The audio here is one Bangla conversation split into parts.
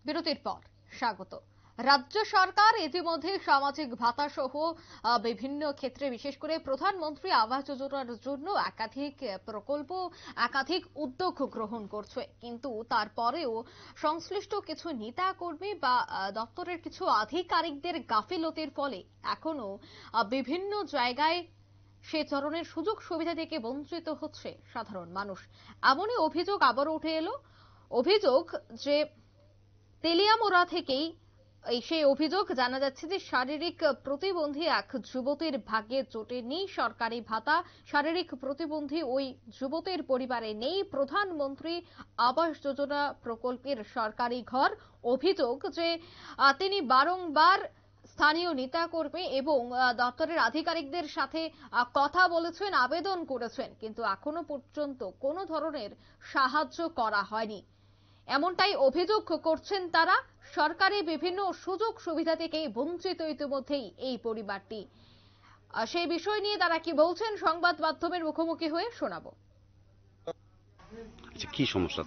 বিরতির পর স্বাগত। রাজ্য সরকার ইতিমধ্যে সামাজিক ভাতা সহ বিভিন্ন ক্ষেত্রে বিশেষ করে প্রধানমন্ত্রী আবাস যোজনার জন্য একাধিক প্রকল্প একাধিক উদ্যোগ গ্রহণ করছে, কিন্তু তারপরেও সংশ্লিষ্ট কিছু নেতা কর্মী বা দপ্তরের কিছু আধিকারিকদের গাফিলতির ফলে এখনো বিভিন্ন জায়গায় সে ধরনের সুযোগ সুবিধা থেকে বঞ্চিত হচ্ছে সাধারণ মানুষ। এমনই অভিযোগ আবারও উঠে এলো। অভিযোগ যে তেলিয়ামুড়া থেকেই সেই অভিযোগ জানা যাচ্ছে যে শারীরিক প্রতিবন্ধী এক যুবতীর ভাগ্যে জোটেনি সরকারি ভাতা। শারীরিক প্রতিবন্ধী ওই যুবতীর পরিবারে নেই প্রধানমন্ত্রী আবাস যোজনা প্রকল্পের সরকারি ঘর। অভিযোগ যে তিনি বারংবার স্থানীয় নেতাকর্মী এবং দপ্তরের আধিকারিকদের সাথে কথা বলেছেন, আবেদন করেছেন, কিন্তু এখনো পর্যন্ত কোনো ধরনের সাহায্য করা হয়নি। এমনটাই অভিযোগ করছেন তারা। সরকারি বিভিন্ন সুযোগ সুবিধা থেকে বঞ্চিত ইতিমধ্যেই এই পরিবারটি। সেই বিষয় নিয়ে তারা কি বলছেন সংবাদ মাধ্যমের মুখোমুখি হয়ে শোনাবো। কি সমস্যা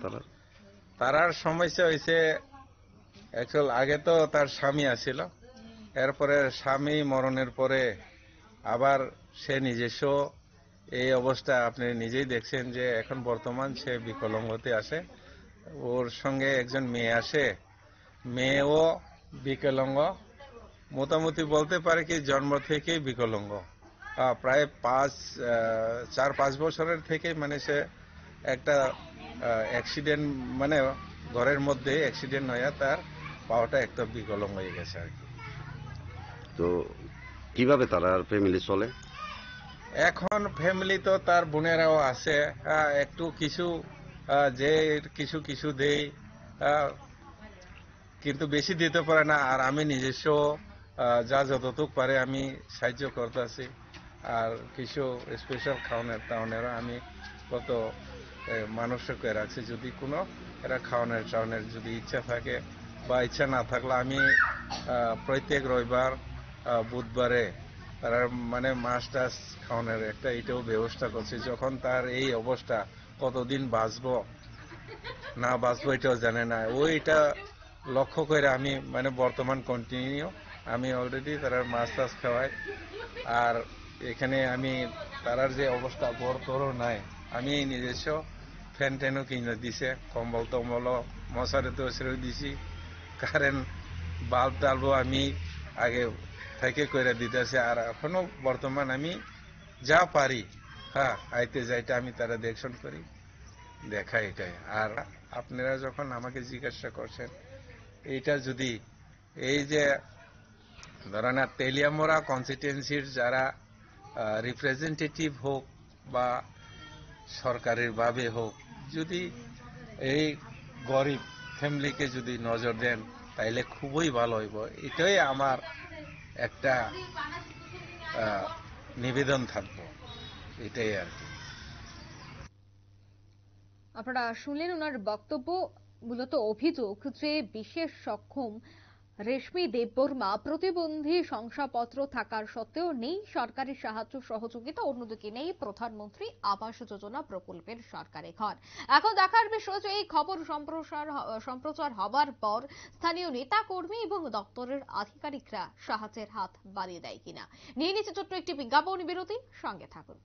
তারার সমস্যা হয়েছে, অ্যাকচুয়াল আগে তো তার স্বামী আছিল, এরপরে স্বামী মরণের পরে আবার সে নিজস্ব এই অবস্থা আপনি নিজেই দেখছেন যে এখন বর্তমান সে বিকলাঙ্গতে আসে। ওর সঙ্গে একজন মেয়ে আসে, মেয়েও বিকলাঙ্গ, মোটামুটি বলতে পারে কি জন্ম থেকেই বিকলাঙ্গ। প্রায় 4-5 বছরের থেকে মানে সে একটা অ্যাক্সিডেন্ট, মানে ঘরের মধ্যে অ্যাক্সিডেন্ট হয়ে তার পাওয়াটা একটা বিকলাঙ্গ হয়ে গেছে আর কি। তো কিভাবে তারা ফ্যামিলি চলে? এখন ফ্যামিলি তো তার বোনেরাও আছে, একটু কিছু যে কিছু কিছু দেই, কিন্তু বেশি দিতে পারে না। আর আমি নিজস্ব যা যতটুক পারে আমি সাহায্য করতেছি। আর কিছু স্পেশাল খাওয়ানোর আমি কত মানুষকে রাখছি, যদি কোনো এরা খাওয়ানোর যদি ইচ্ছা থাকে বা ইচ্ছা না থাকলে আমি প্রত্যেক রবিবার বুধবারে তারা মানে মাছ টাছ খাওয়ানোর একটা এটাও ব্যবস্থা করছি। যখন তার এই অবস্থা কতদিন বাঁচবো না বাঁচবো এটাও জানে না, ওইটা লক্ষ্য করে আমি মানে বর্তমান কন্টিনিউ আমি অলরেডি তারা মাছ টাছ খাওয়াই। আর এখানে আমি তারার যে অবস্থা বড় নাই, আমি নিজস্ব ফ্যান ট্যানও কিনে দিছে, কম্বল টম্বলও মশারি টশারি দিছি, কারেন্ট বাল্ব টাল্বও আমি আগে থেকে করে দিতেছি। আর এখনো বর্তমান আমি যা পারি আইতে যাইতে আমি তারা দেখশন করি, দেখা এটাই। আর আপনারা যখন আমাকে জিজ্ঞাসা করছেন এইটা যদি এই যে ধরেন তেলিয়ামুড়া কনস্টিটিউয়েন্সির যারা রিপ্রেজেন্টেটিভ হোক বা সরকারের ভাবে হোক, যদি এই গরিব ফ্যামিলিকে যদি নজর দেন তাইলে খুবই ভালো হইব। এটাই আমার একটা নিবেদন থাকবো, এটাই আর কি। আপনারা শুনলেন ওনার বক্তব্য। মূলত অভিযোগ যে বিশেষ সক্ষম রেশমি দেববর্মা প্রতিবন্ধী শংসাপত্র থাকার সত্ত্বেও নেই সরকারি সাহায্য সহযোগিতা, অন্যদিকে নেই প্রধানমন্ত্রী আবাস যোজনা প্রকল্পের সরকারি ঘর। এখন দেখার বিষয় যে এই খবর সম্প্রচার হবার পর স্থানীয় নেতা কর্মী এবং দপ্তরের আধিকারিকরা সাহায্যের হাত বাড়িয়ে দেয় কিনা। নিয়ে নিচ্ছে ছোট্ট একটি বিজ্ঞাপন বিরতি, সঙ্গে থাকুন।